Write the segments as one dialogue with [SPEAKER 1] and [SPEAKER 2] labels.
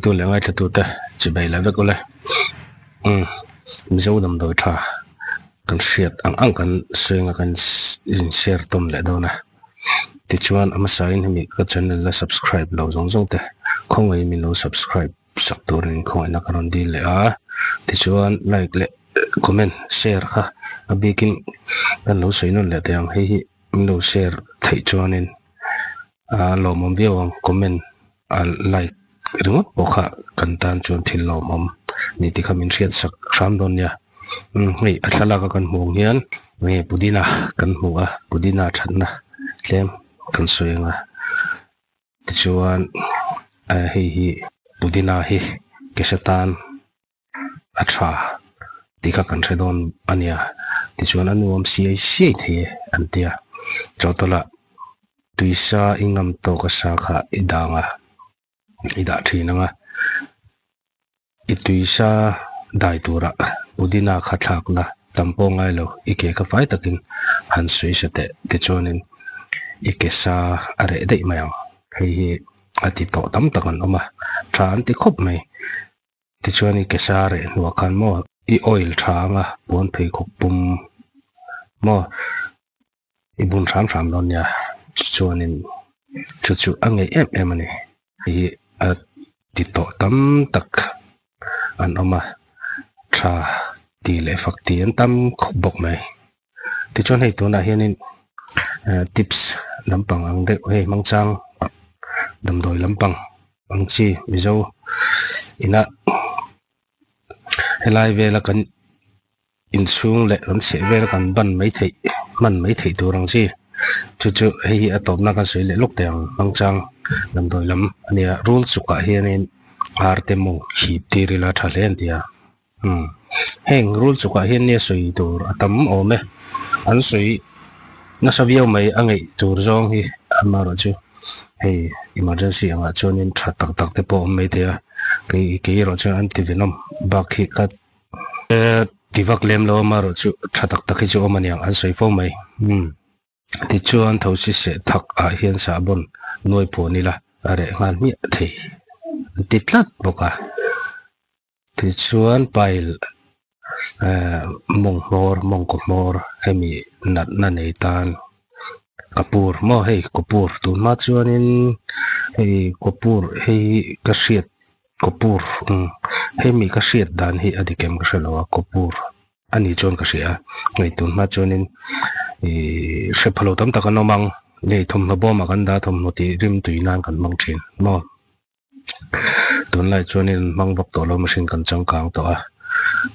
[SPEAKER 1] tu le ngai tu te chi bai la vek ole mizo dam doi tha kan shiat ang kan swing kan in share tom le do na ti chuan ama sain mi ka channel la subscribe lo zong te khong ei mi no subscribe sak turin khong na karon di le a ti chuan like le comment share kha abikin kan lo soinon le tang hi no share thei chuanin lo mom viewang comment like ringot bokha kan tan chon thil lo mom ni ti khamin riat sak ram don ya hei athala ka kan hmong hian me pudina kan hmuwa pudina thanna tlem kan soinga ti chuan hi pudina hi kesatan atha ti kha kan thedon ania ti chuan anuam si the antia chotola tuisa ingam to ka sakha idanga ida thinanga ituisa dai tura pudina khathakla tampo ngai lo ike ka fai takin han sui sate ti chonin ikesa are dei mayang hei ati to tam takan oma than ti khop mai ti choni ikesa re nuwa khan mo I oil thanga bon phei khop pum mo ibun tham don ya chonin chu angai em ani hi ti to tam tak an oma tha ti le fakti an tam khop bok mai ti chon hei to na hianin tips lampang ang de hei mang chang dam doi lampang ang chi mizo ina helai vela kan in sung le kan se vela kan ban mai thei turang chi chu hei atop na kan sei le lok teng mang chang dam doi lam ania rule chuka hianin artemo hi tirila thalen tia heng rule chuka hian ne soi tur atam ome an soi na saviau mai angai tur zong hi amaro chu hei emergency anga chonin tha tak te po mai tia ke ro chu anti venom bakhi kat tivak lem lo maro chu tha tak hi chu omaniang an soi fo mai ti chuan thosi se thak a hian sa bon noi po nila are ngal mi thei ti tlat boka ti chuan pail mong ko mor hemi nat na nei tan kapur mo hei kapur tu ma chuanin hei kapur hei ka hriat kapur hemi ka hriat dan hi adikem ka hrelowa kapur ani chon ka hria ngai tun ma chonin shephalo tam takanomang le thom na bom kan da thom no ti rim tuinan kan mang thin mo tun lai chonin mang bok to lo machine kan changkang to a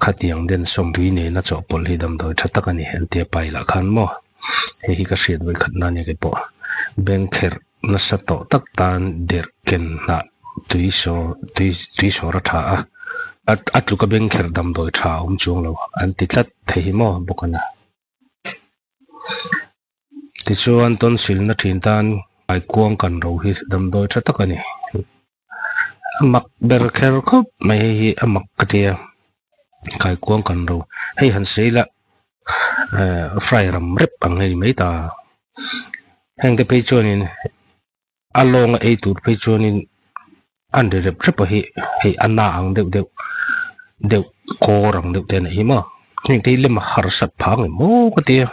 [SPEAKER 1] khatiang den som ri ne na cho pol hi dam doi thatak ani hen te paila khan mo hi ka hriat bai khatna ni ke po benkher na sa to tak tan der ken na tuiso ra tha atlu ka benkher dam doi tha chung lo an ti tlat thei mo bokana ti chuan ton sil na thin tan ai kuang kan ro hi dam doi tha tak ani amak ber kher khop mai hi amak katia kai kuang kan ro hei han seila fry ram rep ang hei mai ta heng te pe chonin along a tur pe chonin ande rep hi hei anna ang deu korang deu ten hi ma heng te lem har sat phang mo katia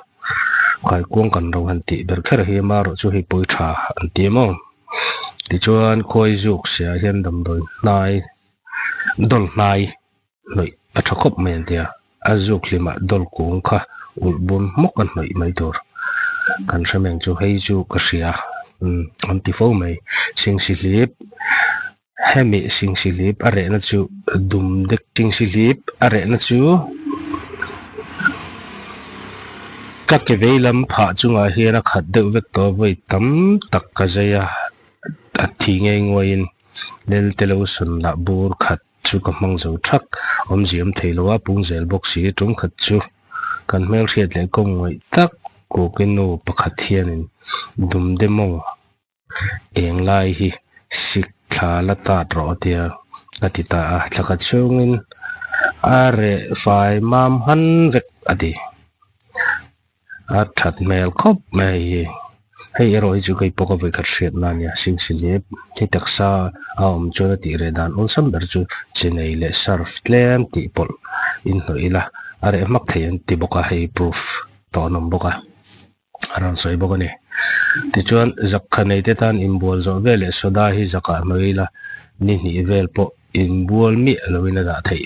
[SPEAKER 1] kai kuang kan ro han ti ber kher hi ma ro chu hi poi tha an ti mo ti chuan khoi juk sia hian dam doi nai dol nai noi atha khop men tia azuk lima dol kung kha ulbun mokan noi mai tur kan sameng chu hei chu ka sia anti fo mai sing silip hemi sing silip are na chu dum dek sing silip are na chu các cái vây lâm phá chung à hiền là khát được việc đó với tấm tất cả gì à thì nghe ngồi lên television là bùr khát chú cầm mang dấu chắc diệm thấy lo á bung zel bốc xí trong khát chú cần mail thiệt lại công ngồi tắc của cái nô bạc khát thiên đùm đêm mong em lại hi xịt thà là ta rõ tia là thì ta chắc khát chung are phải mam hắn việc à đi thật mail khóc mày hei ero hi chu kai poka vai khat hriat na nia sing silep hi taksa aom chona ti re dan on sam ber chu chinei le surf tlem ti pol in noila are mak theian ti boka hei proof to nom boka aran soi boka ni ti chuan zakha nei te tan inbual zo vele soda hi zaka noila ni ni vel po inbual mi loina da thei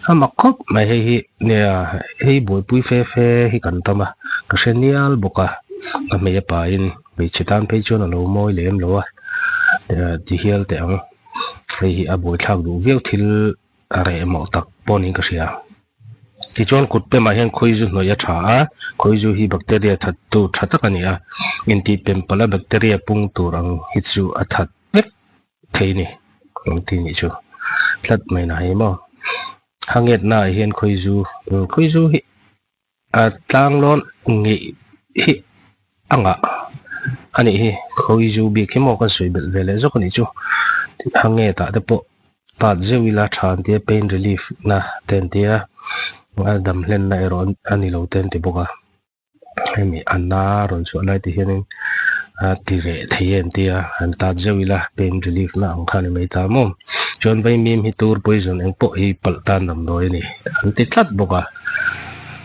[SPEAKER 1] amakop mai hei ne hei boy pui fe fe hi kan tama ka senial boka a me pa in mi chitan pe chon lo moi lem lo ti hial te ang hei a boy thak du veu thil are mo tak poni ka sia ti chon kut pe ma hian khoizu no ya tha khoizu hi bacteria that tu thata kania in ti pem pala bacteria pung turang hi chu a that pek theini ti ni chu thlat mai na hi mo hanget na hian khoizu hi a tlang lon ngi hi anga ani hi khoizu bi ki mo kan soi bel vele zo kani chu hange ta de po ta zewila than te pain relief na ten tia dam len na eron ani lo ten ti boka hemi anna ron chu lai ti hian ti re theien tia an ta zewila pain relief na ang khani mai ta mo chon vai mim hi tur poison eng po hi pal tan dam doi ni an ti tlat boka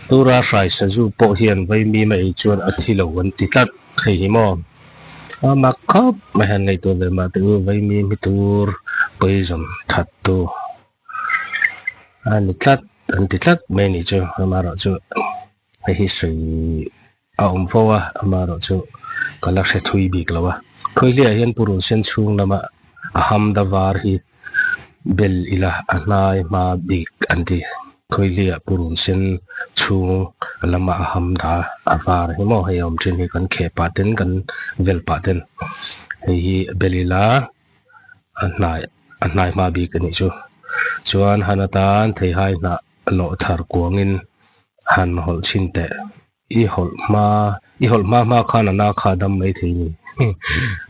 [SPEAKER 1] tura rai sa zu po hian vai mi mai chuan a thilo wan ti tlat thei hi mo makop mai han nei to le ma tu vai mi mi tur poison that tu an ti tlat mai ni chu amaro chu hi sei a fowa amaro chu kala se thui bik lawa khoile hian purun sen chung lama aham da war hi bel ila anai ma bik anti khoilia purun sen chung lama aham da avar hi mo hayom thin hi kan khe paten kan vel paten hi belila anai ma bik ani chu chuan hanatan thei hai na lo thar kuangin han hol chinte i hol ma khana na kha dam mai theini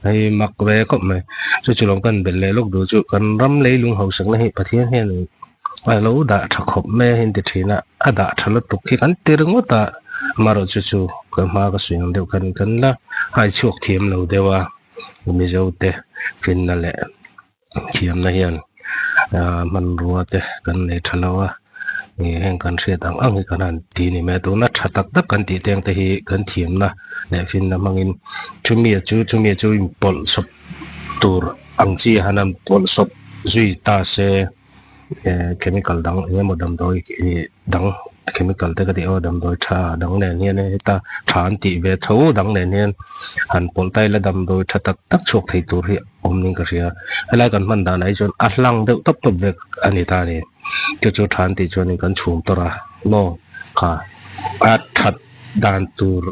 [SPEAKER 1] ai mak ve ko me chu chulong kan bel le lok du chu kan ram le lung ho sang le hi pathian hen ai lo da thakop me hin ti thina ada thalo tuk hi kan tirngo ta maro chu ka ma ka swing deu kan la ai chuak thiam lo dewa mi zo te fin na le thiam na hian man ruwa te kan le thalawa ni heng kan hriat ang hi kan han ti ni me tu na thatak tak kan ti teng te hi kan thiam na le fin na mangin chumi chu pol sop tur ang chi hanam pol sop zui ta se chemical dang ye mo dam doi dang chemical te ka ti o dam doi tha dang ne hian ta than ti ve tho dang ne hian han pol tai la dam doi tha tak chok thei tur hi om ning ka ria helai kan man da nai chon a hlang deuh top ve ani ta ni chu than ti chon kan chhum tora mo kha a that dan tur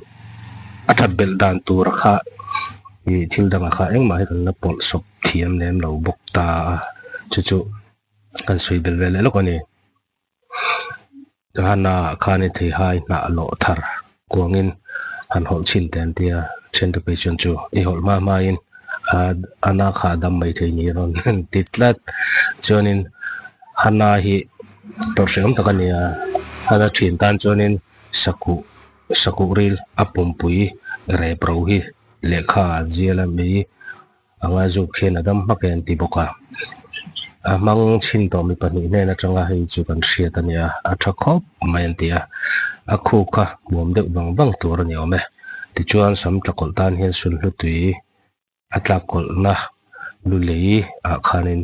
[SPEAKER 1] a that bel dan tur kha i thil dang kha engma he kan na pol sop thiam nem lo bok ta chu kan sui bel vel lo kani hana khani thei hai na lo thar kuangin han hol chin ten tia chen te pe chon chu i hol ma in ana kha dam mai thei ni ron titlat chonin hana hi tor sem ta kania hana thin tan chonin saku ril apum pui re pro hi lekha jiala mi anga zu khen adam maken ti boka mang chin to mi pani ne na changa hi chu kan hriat ania a thakop mai antia a khu kha bom deuh bang tur ni ome ti chuan sam tlakol tan hian sul hlu tui a tlakol na lu lei a khanin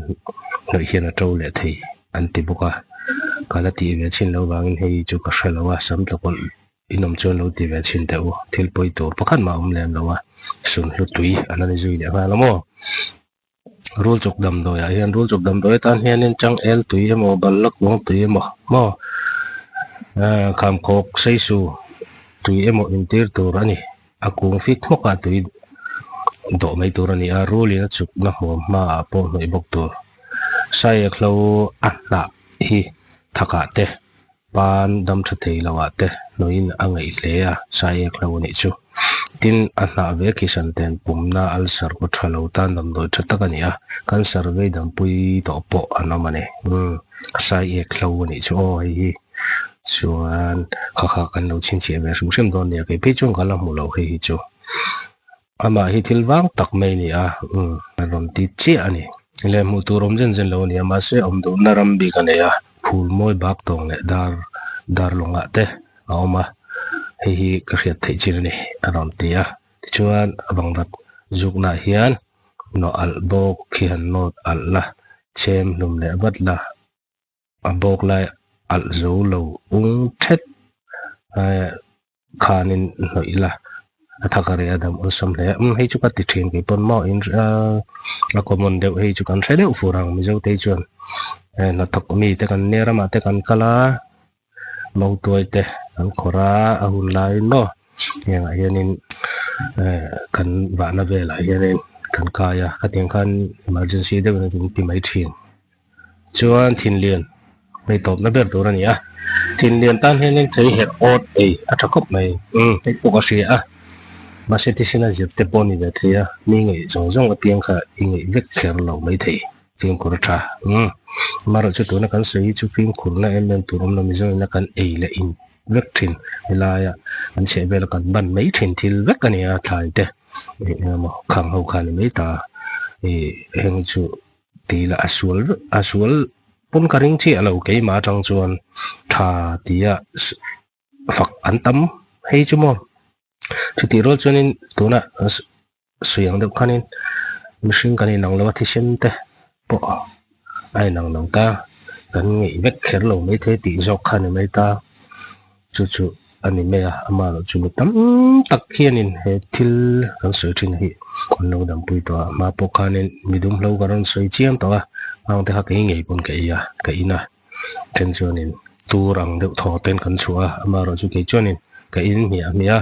[SPEAKER 1] noi hian a to le thei an ti boka kala ti ve chin lo wangin hei chu ka hrelawa sam tlakol inom chon lo ti ve chin te u thil poi tur pakhat ma lem lawa sun hlu tui anani zui le ma lamo rule chok dam do ya hian rule chok dam do tan hian in chang el tui emo balak wong tui emo mo kham khok sei su tui emo intir tur ani akung fit moka tui do mai tur ani a rule ina chuk na mo ma po noi bok tur sai khlo na hi thaka te pan dam tha thei lawa te noin angai hle a sai khlo ni chu tin anna ve ki san ten pumna alsar ko thalo tan dam do thata ka nia kan survey dam pui to po anomane sai e khlo ni chu hi chuan kha kan lo chin che ve sum sem don ne ke pe chung kala mu lo hi chu ama hi thilwang tak mai ni a ron ti chi ani le mu turom jen lo ni ama se om do naram bi ka ne ya phul moi bak tong le dar longa te aoma hi ka riat thei chin ni aron ti a chuan awang dat juk na hian no al bok khian not al la chem lum le bat la abok lai al zo lo thet khanin noila athakare adam usam le hei chu ka ti thin ke pon mo in la common de hei chu kan thele furang mi zo te chuan na thak mi te kan nera ma te kan kala mo toy te an khora a hun lai no yang hianin kan va na vel hianin kan kaya ka tiang khan emergency de na ti mai thin chuan thin lian mai top na ber tur ani a thin lian tan hianin thei her ot a thakop mai te ko sia a mà sẽ thì là dịp tiếp bọn này thì mình nghĩ giống ở tiếng cả nghĩ viết khéo lâu mấy thầy phim của cha mà rồi cho tôi nó cần sử dụng phim của nó em nên tụi nó mình giống nó cần ấy là in viết trình là anh sẽ về là cần bắn mấy trình thì viết cái này thay thế mà khang hậu khang mấy ta hình chú thì là asual pun karing chi là ok mà trong chuan thà thì phật an tâm hay chứ mà thì tirol chuanin tuna suyang deuh khanin mihring kan inang lo thi sem te po ai nang ka kan ngei vek kher lo mai the ti jok khan mai ta chu ani me ama lo chu tam tak khianin he thil kan soi thin hi kon lo dam pui to ma po khanin midum lo garon soi chiam to ang te ha ke ngei pon ke ya ke ina ten chuanin turang deuh tho ten kan chua ama ro chu ke chuanin ke in hi amia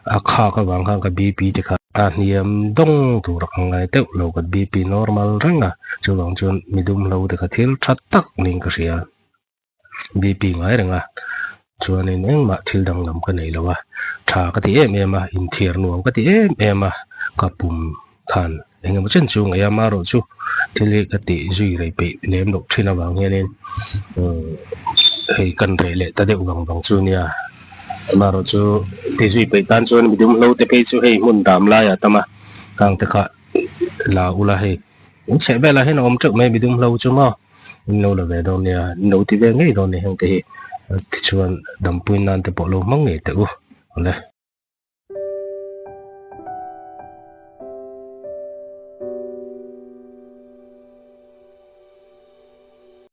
[SPEAKER 1] akha ka wang ka bp te kha niam dong tu rak ngai te lo ka bp normal ranga chu wang chun midum lo te kha thil that tak ning ka sia bp ngai ranga chuan in eng ma thil dang lam ka nei lawa tha ka ti em in thiar nuam ka ti em ka pum khan engem chen chu ngai ma ro chu thil ka ti zui rei pe lem lo thina wang hianin hei kan rei le ta de wang chu nia mà rồi chú thì duy bị tan cho mình đúng lâu thì bây chú hay muốn đảm lại à tama càng thì khác là ula hay cũng sẽ về là hay nó om trước mấy mình đúng lâu chứ mà lâu là về đâu nè lâu thì về ngay đâu nè không thì chuan đầm pui nan thì bỏ lâu măng nghề tự đấy